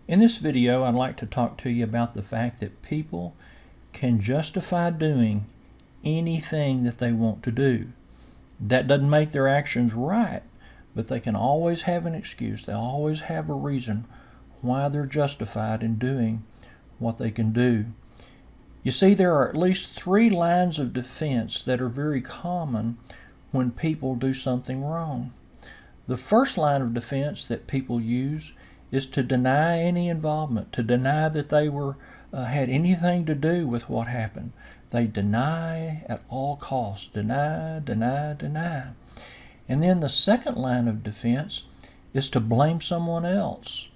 In this video, I'd like to talk to you about the fact that people can justify doing anything that they want to do. That doesn't make their actions right, but they can always have an excuse. They always have a reason why they're justified in doing what they can do. You see, there are at least 3 lines of defense that are very common when people do something wrong. The first line of defense that people use is to deny any involvement, to deny that they had anything to do with what happened. They deny at all costs, deny. And then the second line of defense is to blame someone else.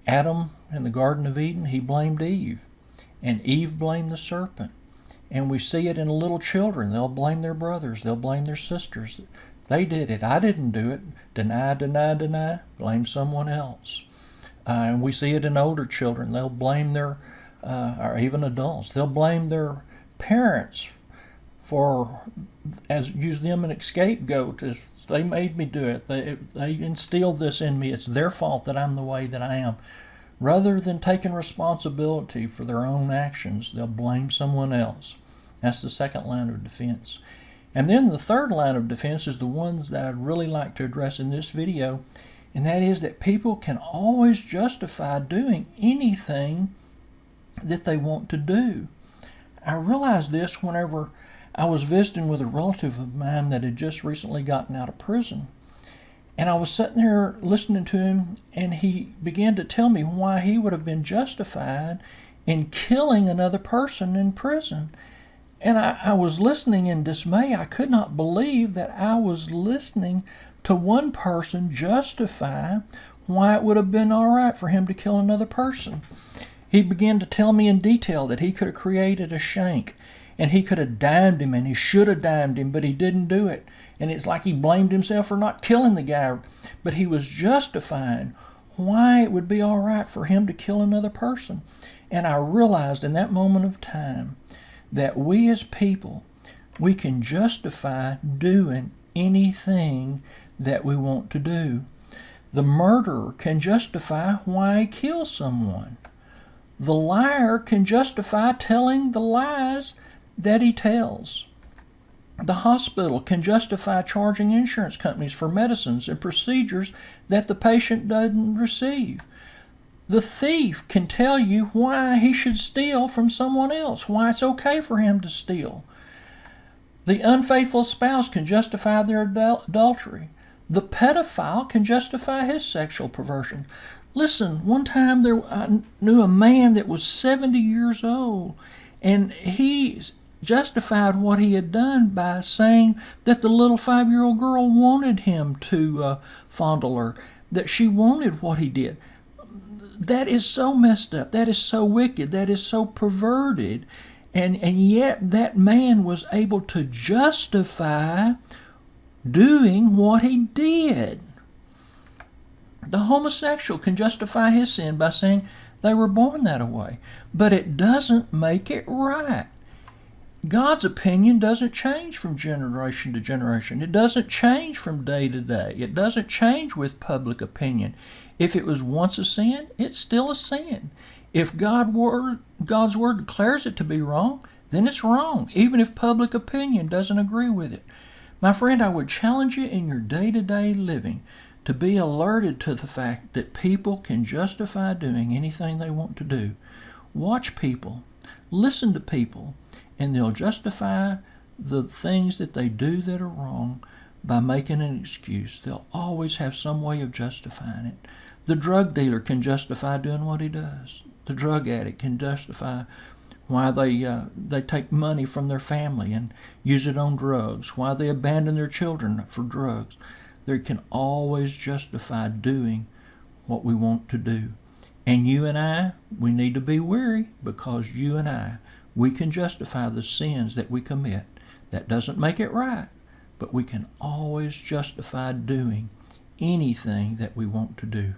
Adam in the Garden of Eden, he blamed Eve, and Eve blamed the serpent. And we see it in little children. They'll blame their brothers. They'll blame their sisters. They did it. I didn't do it. Deny. Blame someone else. And we see it in older children. They'll blame their, or even adults, they'll blame their parents use them as a scapegoat. They made me do it. They instilled this in me. It's their fault that I'm the way that I am. Rather than taking responsibility for their own actions, they'll blame someone else. That's the second line of defense. And then the third line of defense is the ones that I'd really like to address in this video, and that is that people can always justify doing anything that they want to do. I realized this whenever I was visiting with a relative of mine that had just recently gotten out of prison. And I was sitting there listening to him, and he began to tell me why he would have been justified in killing another person in prison. And I was listening in dismay. I could not believe that I was listening to one person justify why it would have been all right for him to kill another person. He began to tell me in detail that he could have created a shank, and he could have dimed him, and he should have dimed him, but he didn't do it. And it's like he blamed himself for not killing the guy, but he was justifying why it would be all right for him to kill another person. And I realized in that moment of time that we as people, we can justify doing anything that we want to do. The murderer can justify why he kills someone. The liar can justify telling the lies that he tells. The hospital can justify charging insurance companies for medicines and procedures that the patient doesn't receive. The thief can tell you why he should steal from someone else, why it's okay for him to steal. The unfaithful spouse can justify their adultery. The pedophile can justify his sexual perversion. Listen, one time I knew a man that was 70 years old, and he justified what he had done by saying that the little 5-year-old girl wanted him to fondle her, that she wanted what he did. That is so messed up. That is so wicked. That is so perverted. And yet that man was able to justify doing what he did. The homosexual can justify his sin by saying they were born that way. But it doesn't make it right. God's opinion doesn't change from generation to generation. It doesn't change from day to day. It doesn't change with public opinion. If it was once a sin, it's still a sin. If God's word declares it to be wrong, then it's wrong, even if public opinion doesn't agree with it. My friend, I would challenge you in your day-to-day living to be alerted to the fact that people can justify doing anything they want to do. Watch people, listen to people, and they'll justify the things that they do that are wrong by making an excuse. They'll always have some way of justifying it. The drug dealer can justify doing what he does. The drug addict can justify why they take money from their family and use it on drugs, why they abandon their children for drugs. They can always justify doing what we want to do. And you and I, we need to be wary, because you and I, we can justify the sins that we commit. That doesn't make it right, but we can always justify doing anything that we want to do.